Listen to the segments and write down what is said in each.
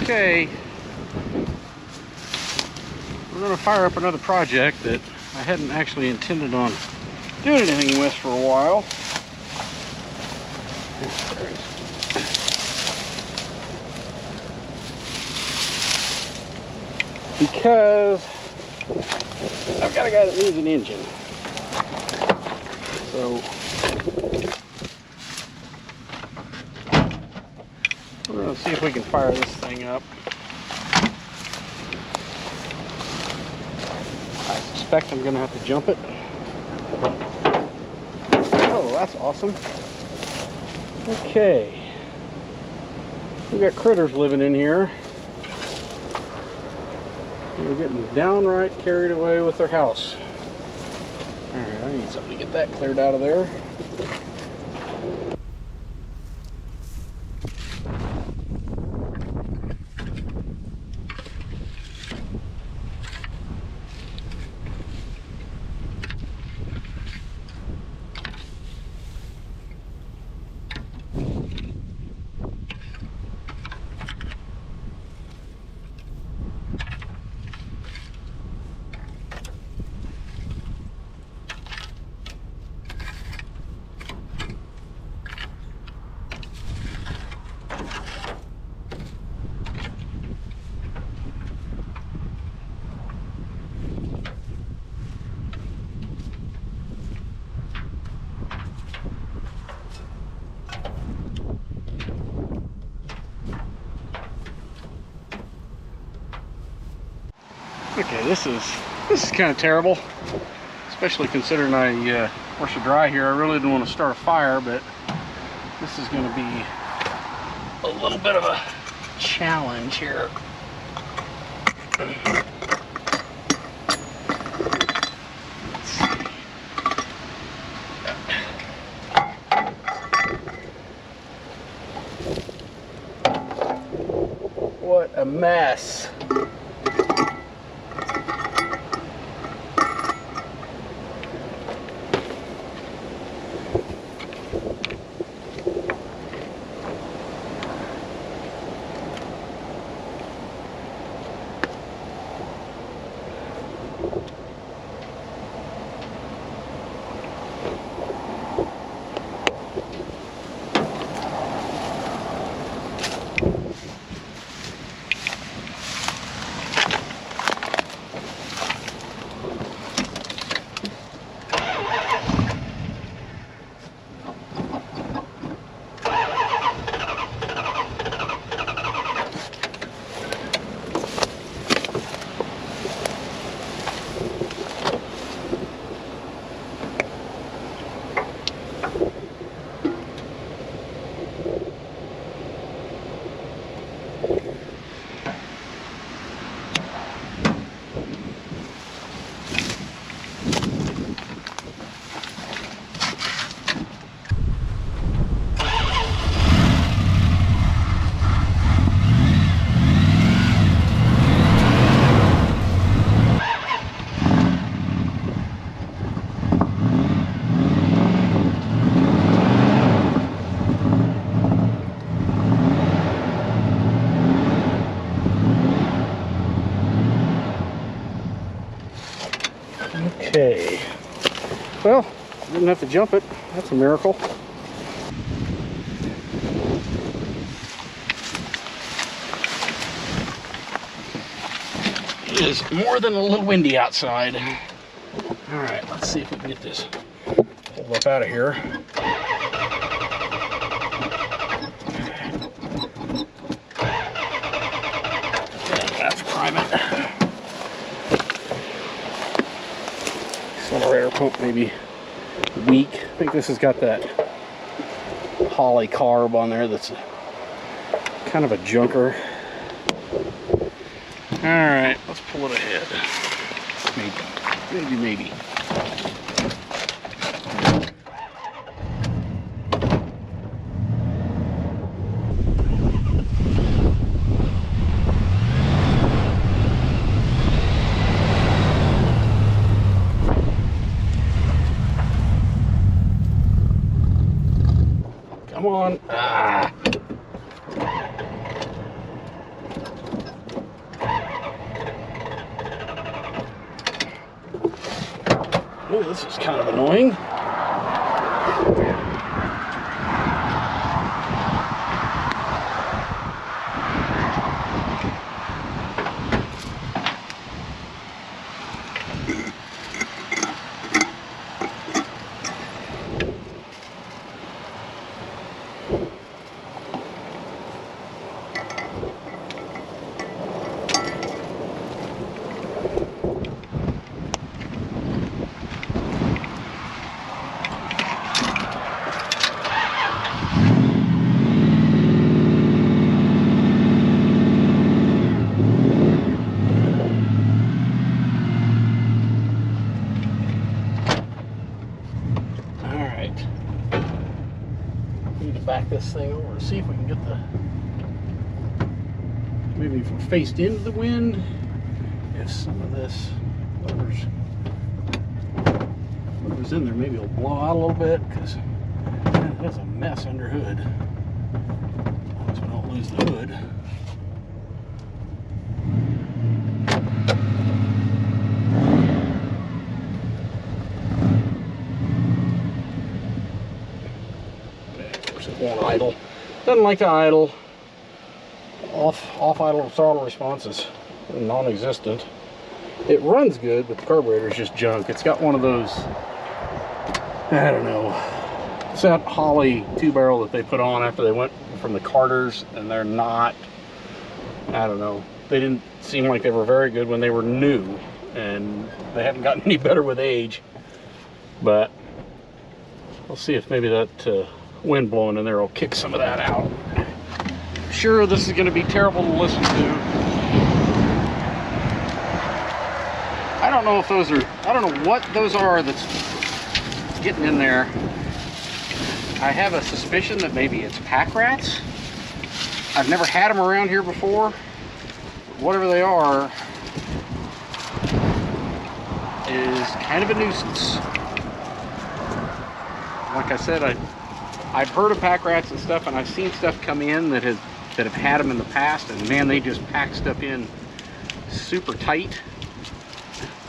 Okay, we're going to fire up another project that I hadn't actually intended on doing anything with for a while. Because I've got a guy that needs an engine. So we're going to see if we can fire this thing up. I suspect I'm going to have to jump it. Oh, that's awesome. Okay. We've got critters living in here. They're getting downright carried away with their house. Alright, I need something to get that cleared out of there. Okay, this is kind of terrible, especially considering I washed it dry here. I really didn't want to start a fire, but this is going to be a little bit of a challenge here. Let's see. What a mess. Okay, well, didn't have to jump it. That's a miracle. It is more than a little windy outside. All right, let's see if we can get this pulled up out of here. That's prime it. Accelerator pump maybe weak. I think this has got that poly carb on there that's kind of a junker. Alright, let's pull it ahead. Maybe. Come on. Ah. This is kind of annoying. Back this thing over and see if we can get the, maybe if we're faced into the wind, if some of this, whatever's in there, maybe it'll blow out a little bit, because that's a mess under hood. As long as we don't lose the hood. It won't idle. Doesn't like to idle. Off idle throttle response is non-existent. It runs good, but the carburetor is just junk. It's got one of those, I don't know, it's that Holley 2-barrel that they put on after they went from the Carters, and they're not, I don't know, they didn't seem like they were very good when they were new, and they haven't gotten any better with age. But we'll see if maybe that wind blowing in there will kick some of that out. Sure, this is going to be terrible to listen to. I don't know if those are, I don't know what those are that's getting in there. I have a suspicion that maybe it's pack rats. I've never had them around here before. Whatever they are is kind of a nuisance. Like I said, I've heard of pack rats and stuff, and I've seen stuff come in that have had them in the past, and man, they just pack stuff in super tight.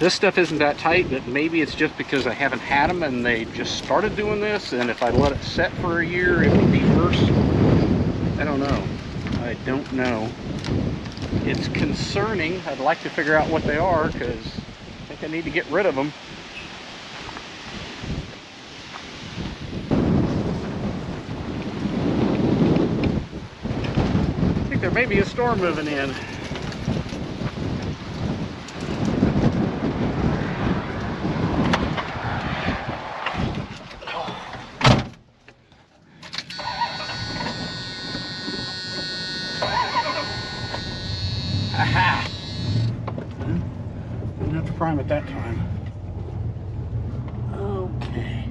This stuff isn't that tight, but maybe it's just because I haven't had them and they just started doing this, and if I let it set for a year, it would be worse. I don't know. I don't know. It's concerning. I'd like to figure out what they are, because I think I need to get rid of them. There may be a storm moving in. Aha! Didn't have to prime at that time. Okay.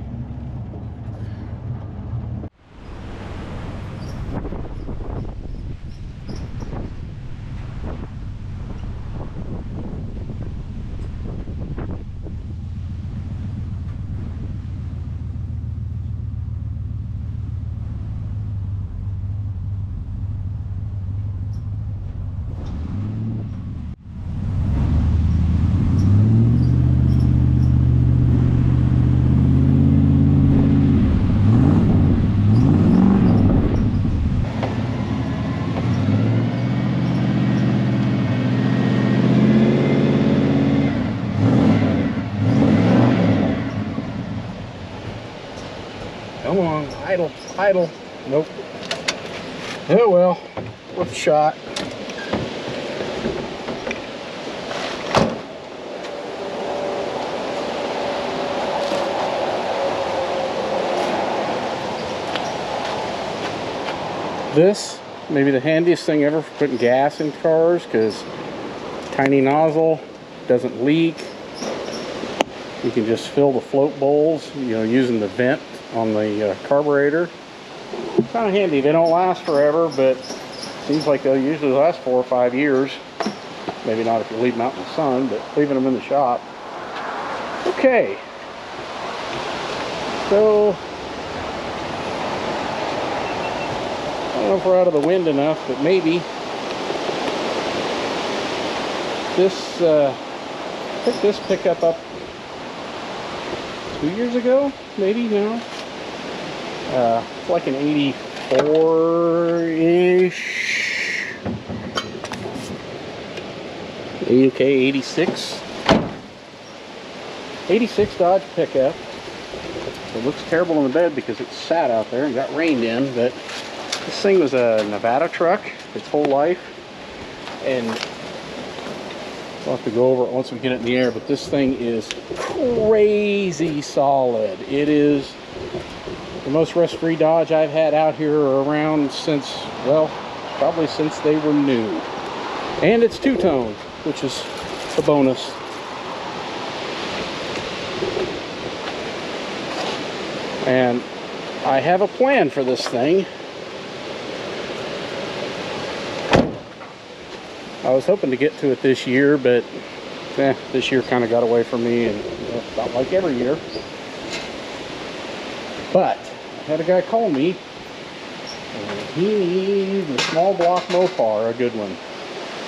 Come on, idle, idle. Nope. Oh well, worth a shot. This may be the handiest thing ever for putting gas in cars, because tiny nozzle, doesn't leak. You can just fill the float bowls, you know, using the vent on the carburetor. Kind of handy. They don't last forever, but seems like they'll usually last 4 or 5 years. Maybe not if you leave them out in the sun, but leaving them in the shop. Okay. So I don't know if we're out of the wind enough, but maybe this pick this pickup up 2 years ago, maybe now. It's like an 84-ish. Okay, 86. 86 Dodge pickup. It looks terrible in the bed because it's sat out there and got rained in, but this thing was a Nevada truck its whole life, and we'll have to go over it once we get it in the air, but this thing is crazy solid. It is the most rust-free Dodge I've had out here around since, well, probably since they were new. And it's two-tone, which is a bonus. And I have a plan for this thing. I was hoping to get to it this year, but this year kind of got away from me, and not like every year. But I had a guy call me, and he needs a small block Mopar, a good one.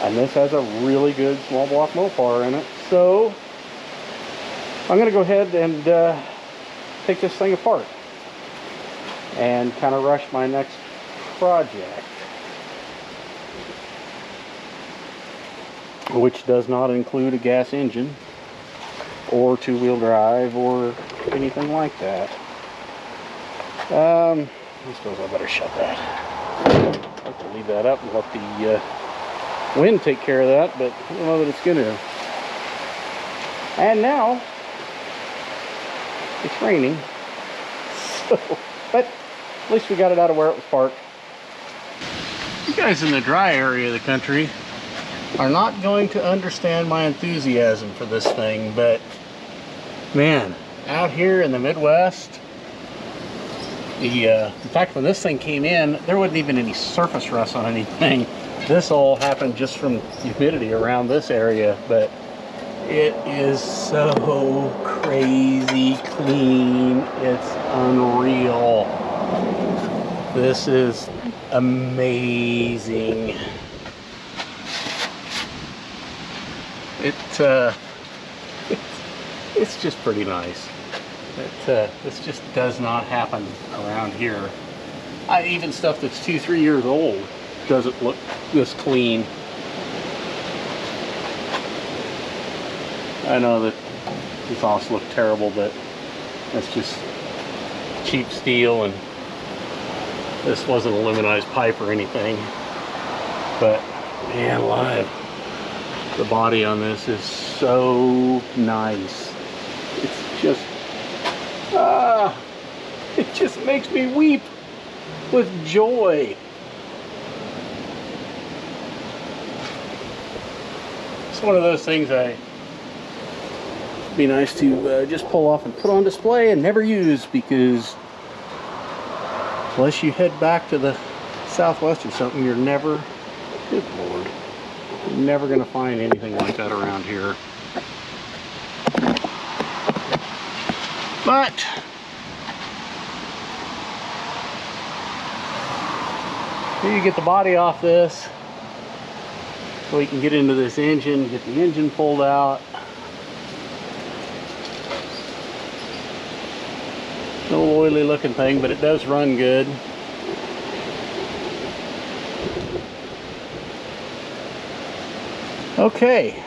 And this has a really good small block Mopar in it. So I'm going to go ahead and take this thing apart and kind of rush my next project, which does not include a gas engine or two-wheel drive or anything like that. I suppose I better shut that. I'd like to leave that up and let the wind take care of that, but I don't know that it's going to. And now it's raining, so, but at least we got it out of where it was parked. You guys in the dry area of the country are not going to understand my enthusiasm for this thing, but man, out here in the Midwest, in fact, when this thing came in, there wasn't even any surface rust on anything. This all happened just from humidity around this area, but it is so crazy clean. It's unreal. This is amazing. It's just pretty nice. This just does not happen around here. Even stuff that's 2-3 years old doesn't look this clean. I know that the exhaust look terrible, but that's just cheap steel, and this wasn't a aluminized pipe or anything. But man alive, the body on this is so nice. It's just it just makes me weep with joy. It's one of those things it'd be nice to just pull off and put on display and never use, because unless you head back to the Southwest or something, you're never, good Lord, you're never going to find anything like that around here. But here you get the body off this, so we can get into this engine, get the engine pulled out. No oily looking thing, but it does run good. Okay.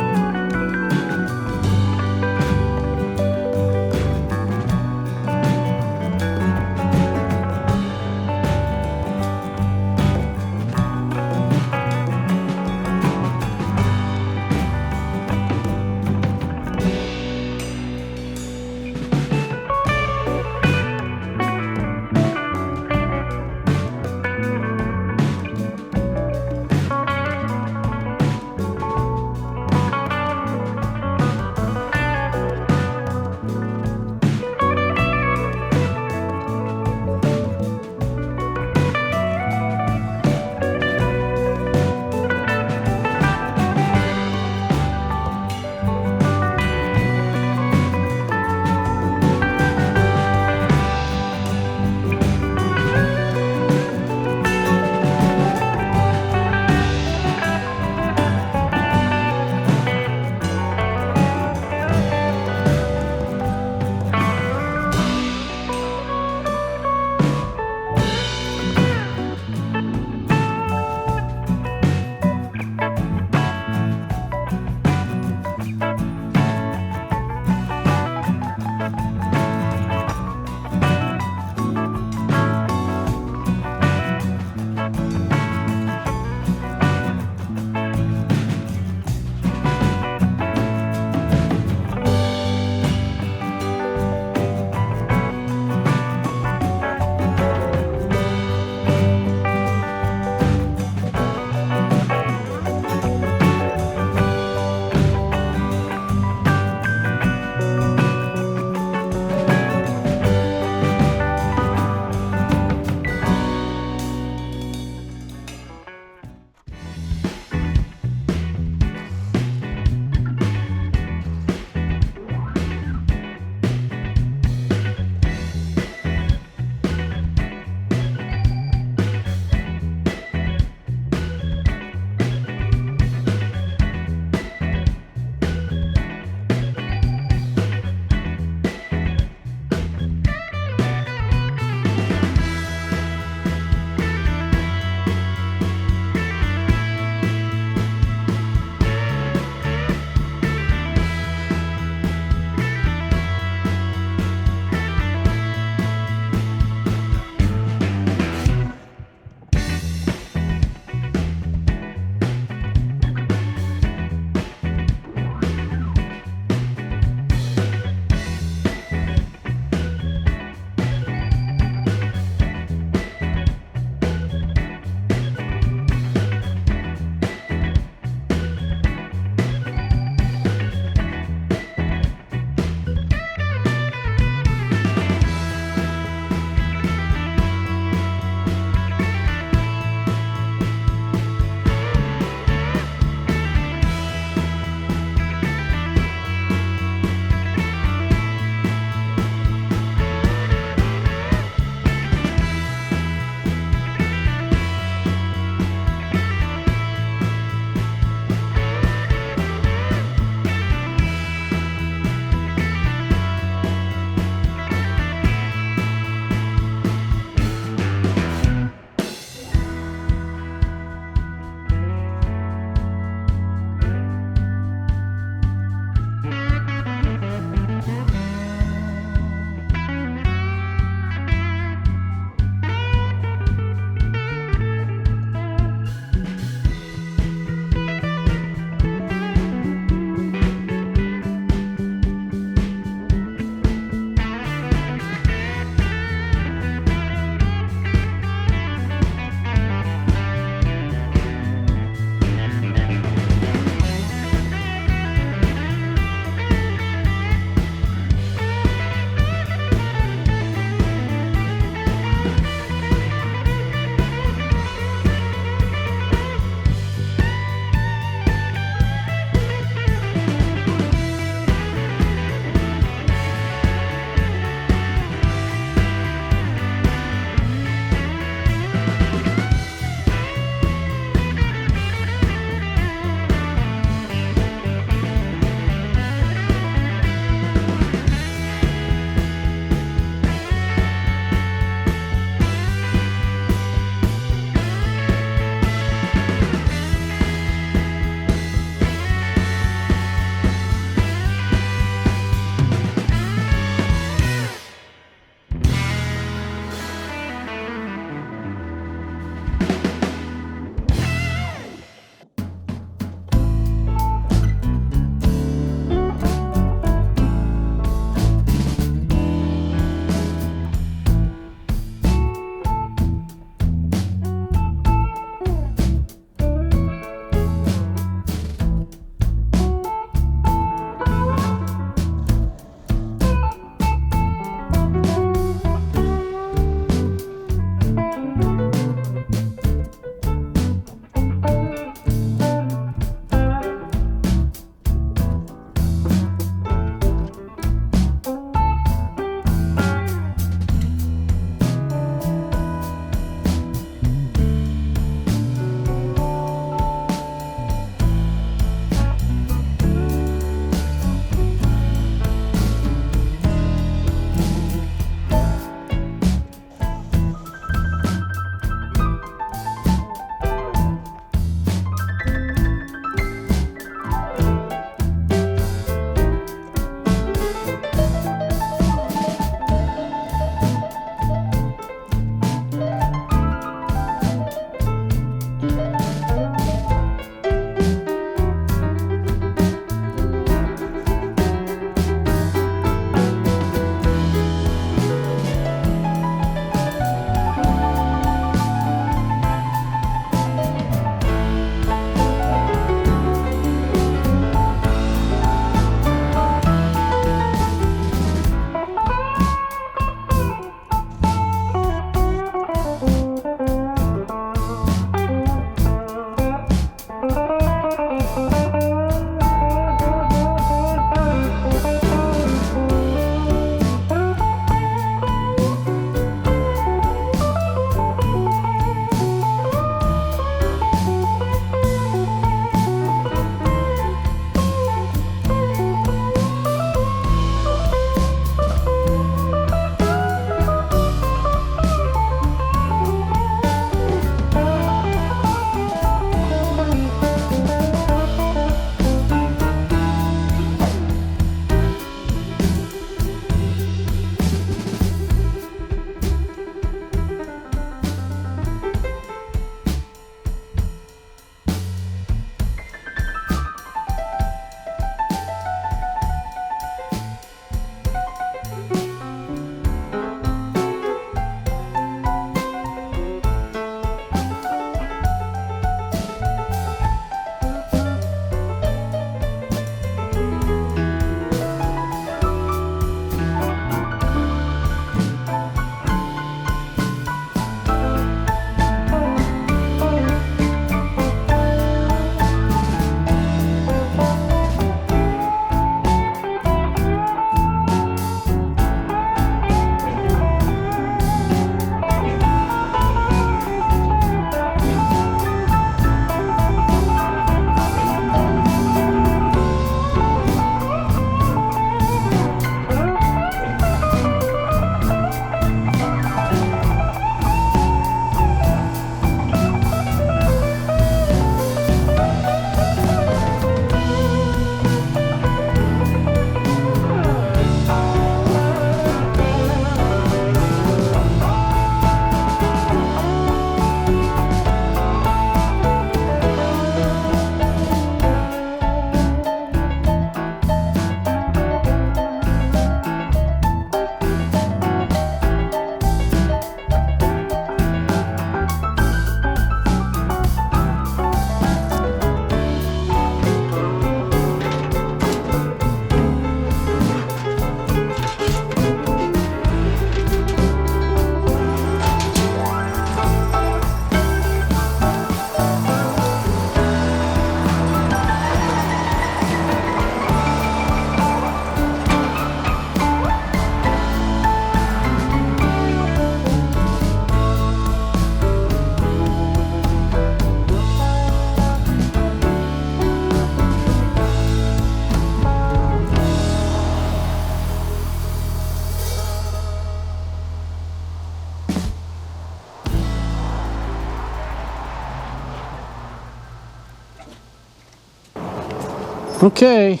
Okay,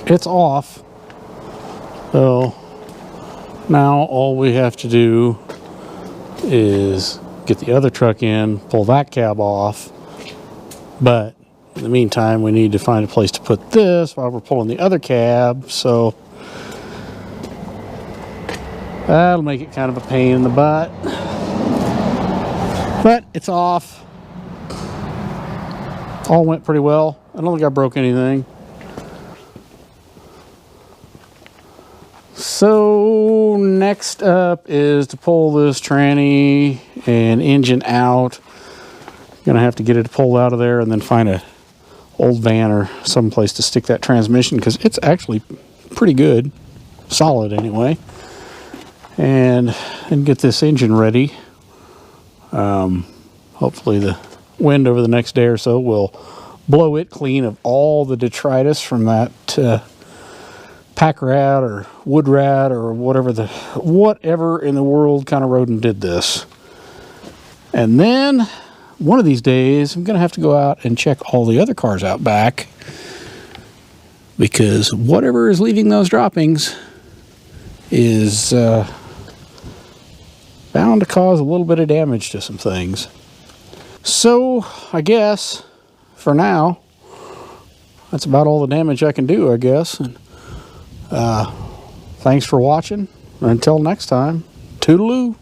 it's off. So now all we have to do is get the other truck in, pull that cab off. But in the meantime, we need to find a place to put this while we're pulling the other cab. So that'll make it kind of a pain in the butt. But it's off. All went pretty well. I don't think I broke anything. So next up is to pull this tranny and engine out. Gonna have to get it pulled out of there and then find a old van or someplace to stick that transmission, because it's actually pretty good, solid anyway. And get this engine ready. Hopefully the wind over the next day or so will blow it clean of all the detritus from that pack rat or wood rat or whatever in the world kind of rodent did this. And then one of these days I'm gonna have to go out and check all the other cars out back, because whatever is leaving those droppings is bound to cause a little bit of damage to some things. So I guess for now that's about all the damage I can do, I guess. And thanks for watching. Until next time, toodaloo.